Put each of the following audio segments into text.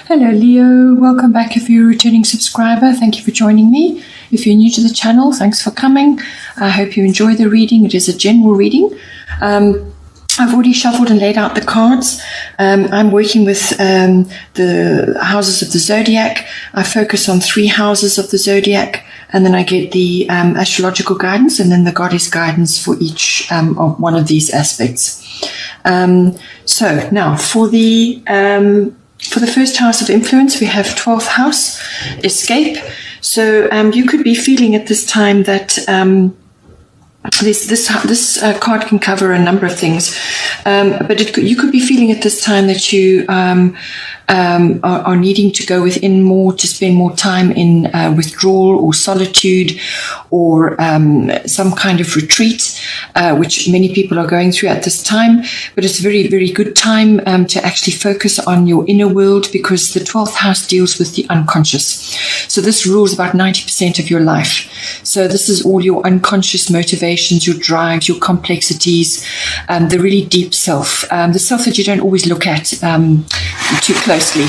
Hello Leo, welcome back if you're a returning subscriber. Thank you for joining me. If you're new to the channel, thanks for coming. I hope you enjoy the reading. It is a general reading. I've already shuffled and laid out the cards. I'm working with the houses of the zodiac. I focus on 3 houses of the zodiac, and then I get the astrological guidance and then the goddess guidance for each of one of these aspects. So now for the first house of influence, we have 12th house, escape. So you could be feeling at this time that this card can cover a number of things, but you could be feeling at this time that you are needing to go within more, to spend more time in withdrawal or solitude or some kind of retreat, which many people are going through at this time. But it's a very, very good time to actually focus on your inner world, because the 12th house deals with the unconscious. So this rules about 90% of your life. So this is all your unconscious motivations, your drives, your complexities, the really deep self, the self that you don't always look at too closely.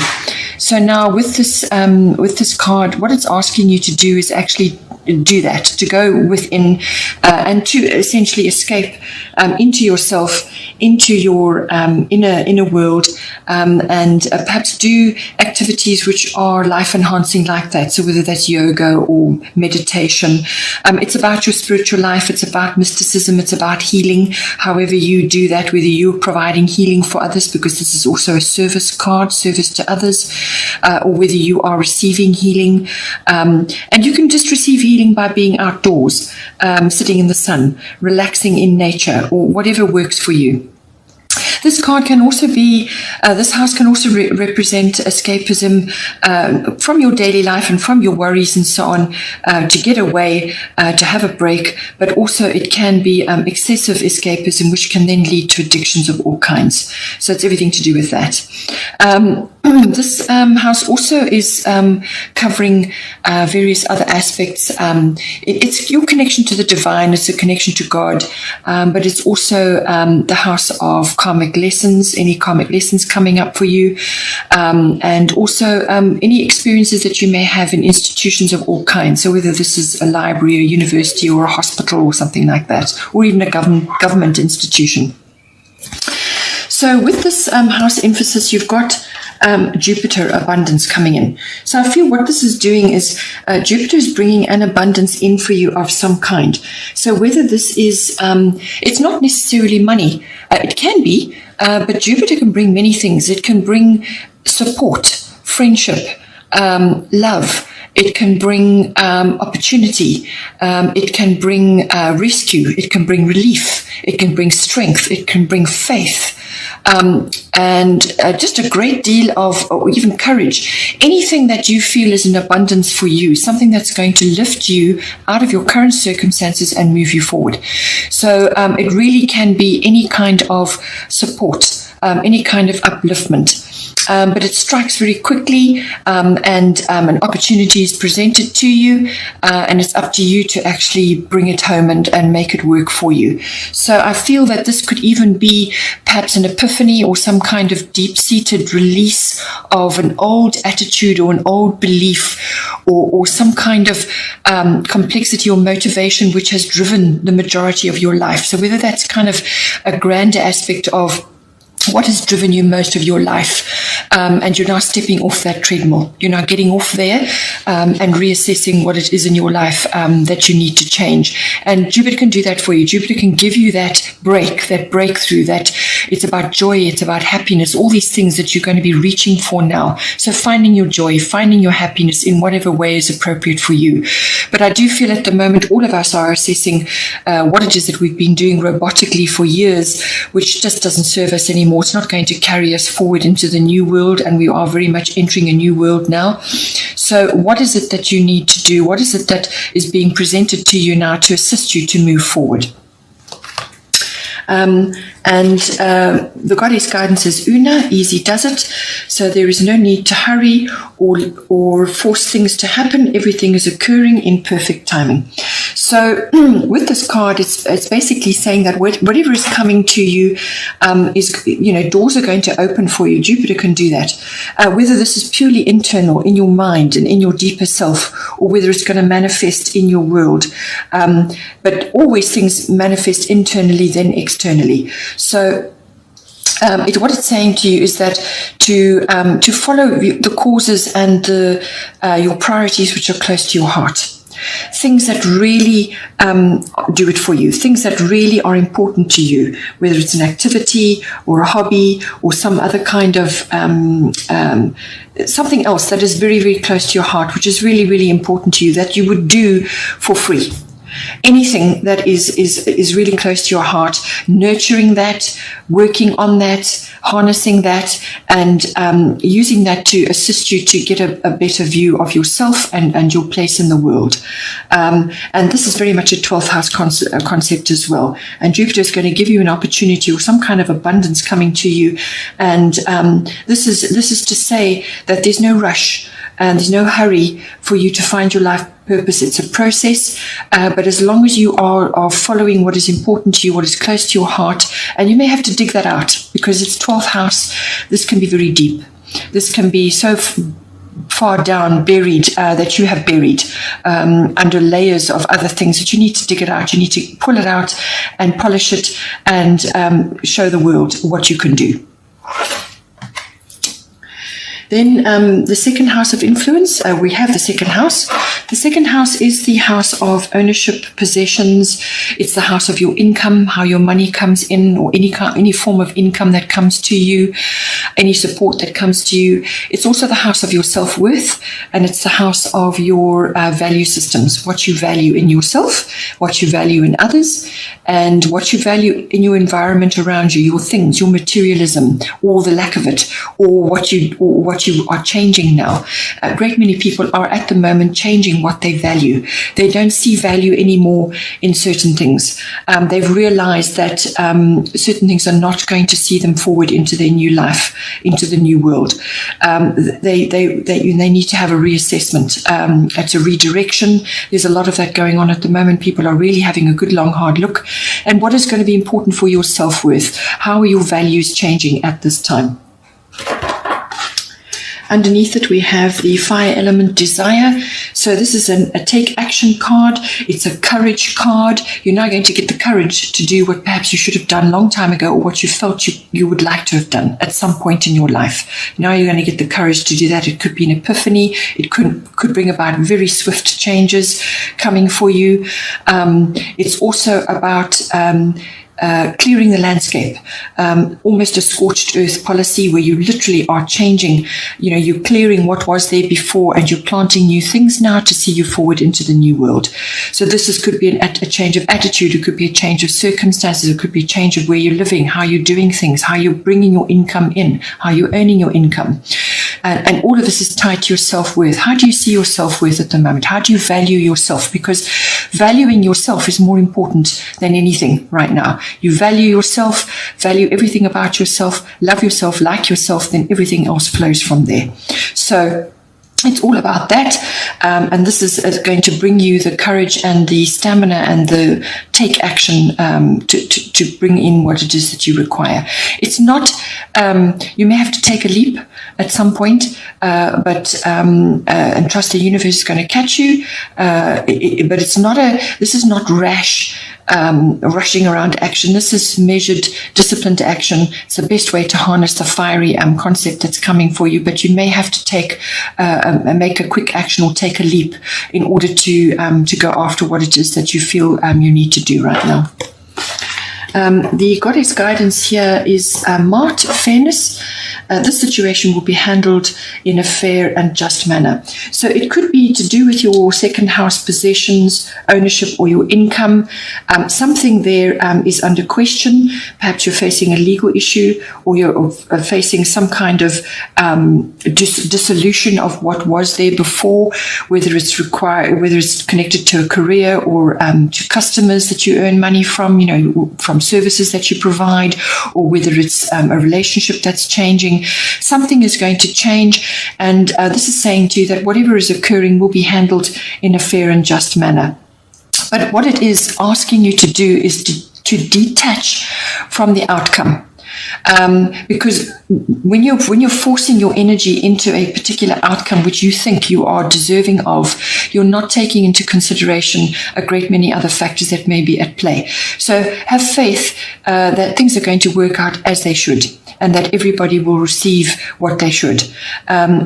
So now with this card, what it's asking you to do is actually do that, to go within and to essentially escape into yourself, into your inner world, and perhaps do activities which are life enhancing like that. So whether that's yoga or meditation, it's about your spiritual life, it's about mysticism, it's about healing, however you do that, whether you're providing healing for others, because this is also a service card, service to others, or whether you are receiving healing. And you can just receive healing by being outdoors, sitting in the sun, relaxing in nature, or whatever works for you. This card can also be, this house can also represent escapism from your daily life and from your worries and so on, to get away, to have a break, but also it can be excessive escapism, which can then lead to addictions of all kinds. So it's everything to do with that. This house also is covering various other aspects. It's your connection to the divine, it's a connection to God, but it's also the house of karmic lessons, any karmic lessons coming up for you, and also any experiences that you may have in institutions of all kinds. So whether this is a library, a university, or a hospital, or something like that, or even a government institution. So with this house emphasis, you've got Jupiter abundance coming in. So I feel what this is doing is Jupiter is bringing an abundance in for you of some kind. So whether this is, it's not necessarily money. It can be, but Jupiter can bring many things. It can bring support, friendship, love. It can bring opportunity. It can bring rescue. It can bring relief. It can bring strength. It can bring faith. And just a great deal of, or even courage, anything that you feel is an abundance for you, something that's going to lift you out of your current circumstances and move you forward. So it really can be any kind of support, any kind of upliftment. But it strikes very quickly, and an opportunity is presented to you, and it's up to you to actually bring it home and make it work for you. So I feel that this could even be perhaps an epiphany or some kind of deep-seated release of an old attitude or an old belief, or some kind of complexity or motivation which has driven the majority of your life. So whether that's kind of a grander aspect of what has driven you most of your life, and you're now stepping off that treadmill, you're now getting off there, and reassessing what it is in your life that you need to change. And Jupiter can do that for you. Jupiter can give you that breakthrough, that it's about joy, it's about happiness, all these things that you're going to be reaching for now. So finding your joy, finding your happiness in whatever way is appropriate for you. But I do feel at the moment all of us are assessing what it is that we've been doing robotically for years, which just doesn't serve us anymore. It's not going to carry us forward into the new world, and we are very much entering a new world now. So what is it that you need to do? What is it that is being presented to you now to assist you to move forward? The goddess guidance is Una, easy does it. So there is no need to hurry or force things to happen. Everything is occurring in perfect timing. So with this card, it's basically saying that whatever is coming to you is, doors are going to open for you. Jupiter can do that. Whether this is purely internal in your mind and in your deeper self, or whether it's going to manifest in your world. But always things manifest internally, then externally. So what it's saying to you is that to follow the causes and your priorities which are close to your heart. Things that really do it for you, things that really are important to you, whether it's an activity or a hobby or some other kind of something else that is very, very close to your heart, which is really, really important to you, that you would do for free. Anything that is really close to your heart, nurturing that, working on that, harnessing that, and using that to assist you to get a better view of yourself and your place in the world. And this is very much a 12th house concept as well. And Jupiter is going to give you an opportunity or some kind of abundance coming to you. And this is to say that there's no rush and there's no hurry for you to find your life purpose. It's a process, but as long as you are following what is important to you, what is close to your heart, and you may have to dig that out because it's 12th house, this can be very deep. This can be so far down, buried, that you have buried under layers of other things that you need to dig it out. You need to pull it out and polish it and show the world what you can do. Then the second house of influence, we have the second house. The second house is the house of ownership, possessions. It's the house of your income, how your money comes in, or any form of income that comes to you, any support that comes to you. It's also the house of your self-worth, and it's the house of your value systems, what you value in yourself, what you value in others, and what you value in your environment around you, your things, your materialism, or the lack of it, or what you are changing now. A great many people are at the moment changing what they value. They don't see value anymore in certain things. They've realized that certain things are not going to see them forward into their new life, into the new world. They need to have a reassessment. It's a redirection. There's a lot of that going on at the moment. People are really having a good long hard look. And what is going to be important for your self-worth? How are your values changing at this time? Underneath it, we have the fire element desire. So this is a take action card. It's a courage card. You're now going to get the courage to do what perhaps you should have done a long time ago, or what you felt you would like to have done at some point in your life. Now you're going to get the courage to do that. It could be an epiphany. It could bring about very swift changes coming for you. It's also about clearing the landscape, almost a scorched earth policy where you literally are changing, you're clearing what was there before and you're planting new things now to see you forward into the new world. So this could be a change of attitude, it could be a change of circumstances, it could be a change of where you're living, how you're doing things, how you're bringing your income in, how you're earning your income. And all of this is tied to your self-worth. How do you see your self-worth at the moment? How do you value yourself? Because valuing yourself is more important than anything right now. You value yourself, value everything about yourself, love yourself, like yourself, then everything else flows from there. So it's all about that, and this is going to bring you the courage and the stamina and the take action to bring in what it is that you require. It's not, you may have to take a leap at some point, but and trust the universe is going to catch you, but it's not this is not rash, rushing around action. This is measured, disciplined action. It's the best way to harness the fiery concept that's coming for you, but you may have to make a quick action or take a leap in order to go after what it is that you feel you need to do right now. The goddess guidance here is Mart, fairness. This situation will be handled in a fair and just manner. So it could be to do with your second house possessions, ownership, or your income. Something there is under question. Perhaps you're facing a legal issue, or you're facing some kind of dissolution of what was there before, whether it's connected to a career or to customers that you earn money from, from services that you provide, or whether it's a relationship that's changing. Something is going to change, and this is saying to you that whatever is occurring will be handled in a fair and just manner. But what it is asking you to do is to detach from the outcome. Because when you're forcing your energy into a particular outcome which you think you are deserving of, you're not taking into consideration a great many other factors that may be at play. So have faith that things are going to work out as they should, and that everybody will receive what they should.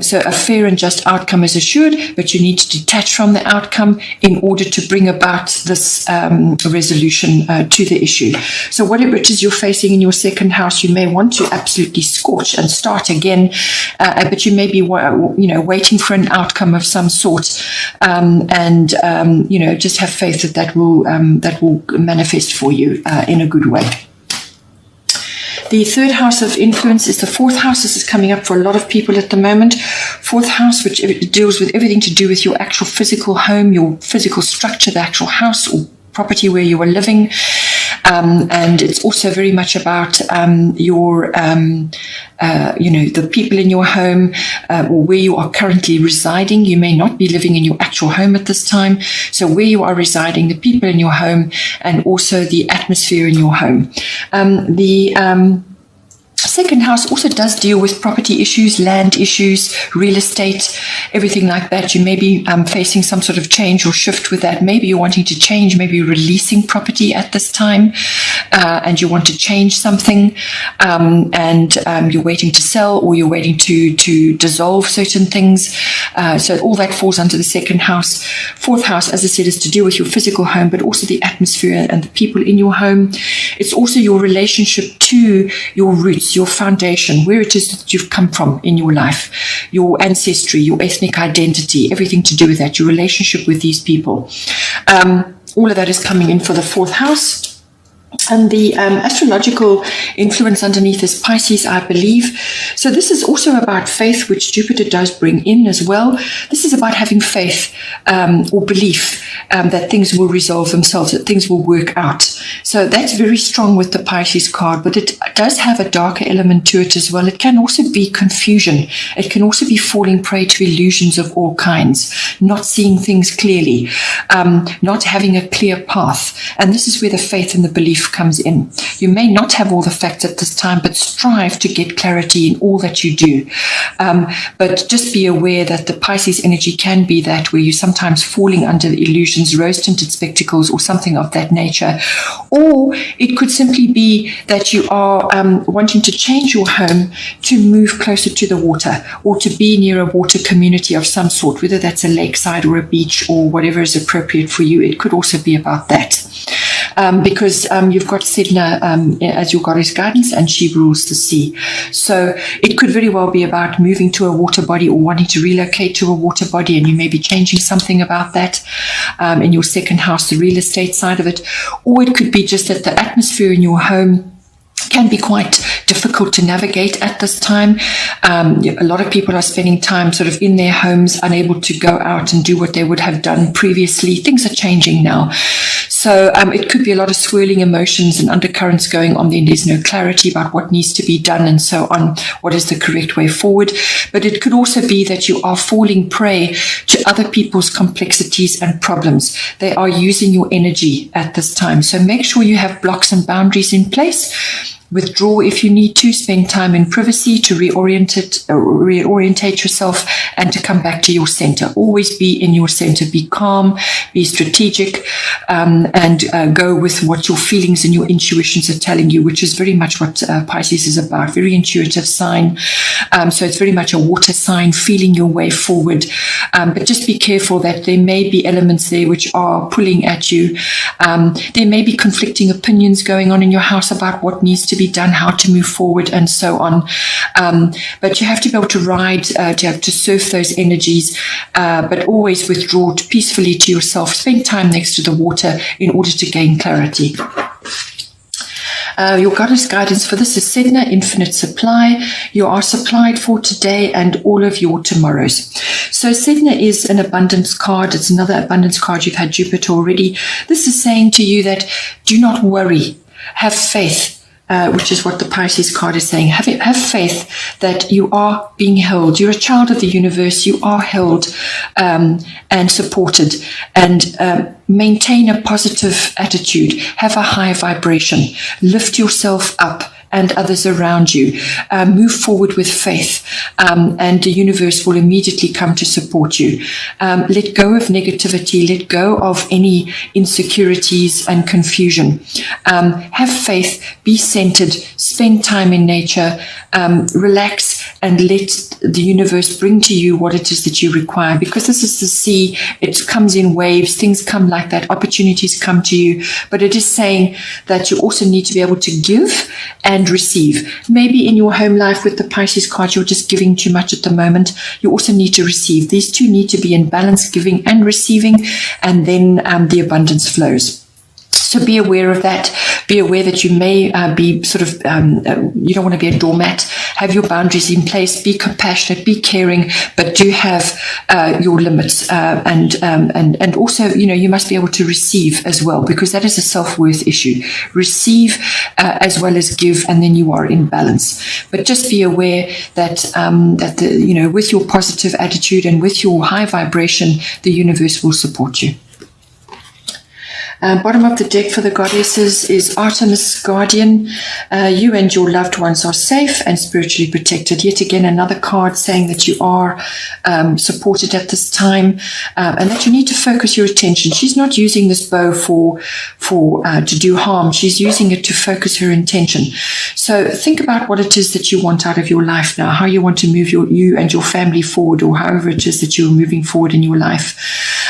So a fair and just outcome is assured, but you need to detach from the outcome in order to bring about this resolution to the issue. So whatever it is you're facing in your second house, you may want to absolutely scorch and start again, but you may be waiting for an outcome of some sort, just have faith that will manifest for you in a good way. The third house of influence is the fourth house. This is coming up for a lot of people at the moment. Fourth house, which deals with everything to do with your actual physical home, your physical structure, the actual house or property where you are living. And it's also very much about the people in your home or where you are currently residing. You may not be living in your actual home at this time. So where you are residing, the people in your home, and also the atmosphere in your home. Second house also does deal with property issues, land issues, real estate, everything like that. You may be facing some sort of change or shift with that. Maybe you're wanting to change, maybe you're releasing property at this time and you want to change something and you're waiting to sell, or you're waiting to dissolve certain things. So all that falls under the second house. Fourth house, as I said, is to deal with your physical home, but also the atmosphere and the people in your home. It's also your relationship to your roots, your foundation, where it is that you've come from in your life, your ancestry, your ethnic identity, everything to do with that, your relationship with these people. All of that is coming in for the fourth house. And the astrological influence underneath is Pisces, I believe. So this is also about faith, which Jupiter does bring in as well. This is about having faith or belief that things will resolve themselves, that things will work out. So that's very strong with the Pisces card, but it does have a darker element to it as well. It can also be confusion. It can also be falling prey to illusions of all kinds, not seeing things clearly, not having a clear path. And this is where the faith and the belief comes in. You may not have all the facts at this time, but strive to get clarity in all that you do. But just be aware that the Pisces energy can be that where you're sometimes falling under the illusions, rose-tinted spectacles or something of that nature. Or it could simply be that you are wanting to change your home to move closer to the water or to be near a water community of some sort, whether that's a lakeside or a beach or whatever is appropriate for you. It could also be about that. Because you've got Sedna as your goddess guidance, and she rules the sea. So it could very well be about moving to a water body or wanting to relocate to a water body, and you may be changing something about that in your second house, the real estate side of it. Or it could be just that the atmosphere in your home can be quite difficult to navigate at this time. A lot of people are spending time sort of in their homes, unable to go out and do what they would have done previously. Things are changing now. So it could be a lot of swirling emotions and undercurrents going on. Then there's no clarity about what needs to be done and so on, what is the correct way forward. But it could also be that you are falling prey to other people's complexities and problems. They are using your energy at this time. So make sure you have blocks and boundaries in place. Withdraw if you need to, spend time in privacy to reorientate yourself and to come back to your center. Always be in your center. Be calm, be strategic, and go with what your feelings and your intuitions are telling you, which is very much what Pisces is about. Very intuitive sign. So it's very much a water sign, feeling your way forward. But just be careful that there may be elements there which are pulling at you. There may be conflicting opinions going on in your house about what needs to be done, how to move forward, and so on. But you have to be able to ride, to surf those energies, but always withdraw peacefully to yourself. Spend time next to the water in order to gain clarity. Your goddess guidance for this is Sedna, infinite supply. You are supplied for today and all of your tomorrows. So Sedna is an abundance card. It's another abundance card. You've had Jupiter already. This is saying to you that do not worry. Have faith. which is what the Pisces card is saying. Have faith that you are being held. You're a child of the universe. You are held and supported. And maintain a positive attitude. Have a high vibration. Lift yourself up and others around you. Move forward with faith, and the universe will immediately come to support you. Let go of negativity. Let go of any insecurities and confusion. Have faith. Be centered. Spend time in nature. Relax and let the universe bring to you what it is that you require. Because this is the sea. It comes in waves. Things come like that. Opportunities come to you. But it is saying that you also need to be able to give and receive. Maybe in your home life with the Pisces card, you're just giving too much at the moment. You also need to receive. These two need to be in balance, giving and receiving, and then the abundance flows. So be aware of that. Be aware that you may be sort of, you don't want to be a doormat. Have your boundaries in place. Be compassionate, be caring, but do have your limits. And also, you must be able to receive as well, because that is a self-worth issue. Receive as well as give, and then you are in balance. But just be aware that, with your positive attitude and with your high vibration, the universe will support you. Bottom of the deck for the goddesses is Artemis Guardian. You and your loved ones are safe and spiritually protected. Yet again, another card saying that you are supported at this time, and that you need to focus your attention. She's not using this bow to do harm. She's using it to focus her intention. So think about what it is that you want out of your life now, how you want to move you and your family forward, or however it is that you're moving forward in your life.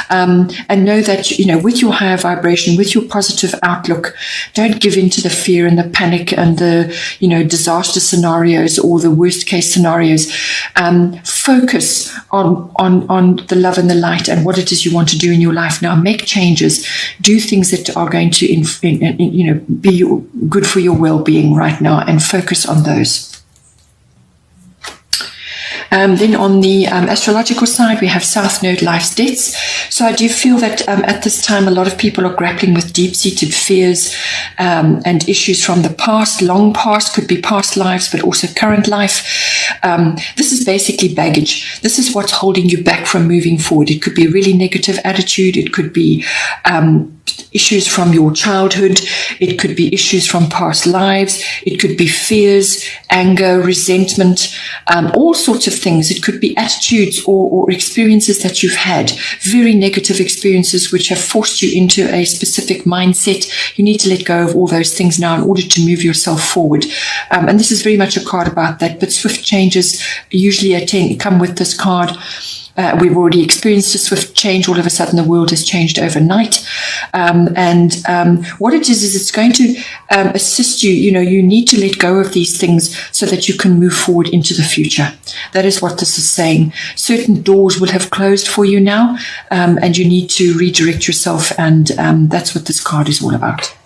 And know that, with your higher vibration, with your positive outlook, don't give in to the fear and the panic and the, disaster scenarios or the worst case scenarios. Focus on the love and the light and what it is you want to do in your life now. Make changes. Do things that are going to, be good for your well-being right now, and focus on those. Then on the astrological side, we have South Node, life's debts. So I do feel that at this time, a lot of people are grappling with deep-seated fears and issues from the past, long past, could be past lives, but also current life. This is basically baggage. This is what's holding you back from moving forward. It could be a really negative attitude. It could be issues from your childhood. It could be issues from past lives. It could be fears, anger, resentment, all sorts of things. It could be attitudes or experiences that you've had, very negative experiences which have forced you into a specific mindset. You need to let go of all those things now in order to move yourself forward. And this is very much a card about that, but swift changes usually come with this card. We've already experienced a swift change. All of a sudden, the world has changed overnight. What it is it's going to assist you. You need to let go of these things so that you can move forward into the future. That is what this is saying. Certain doors will have closed for you now, and you need to redirect yourself. And that's what this card is all about.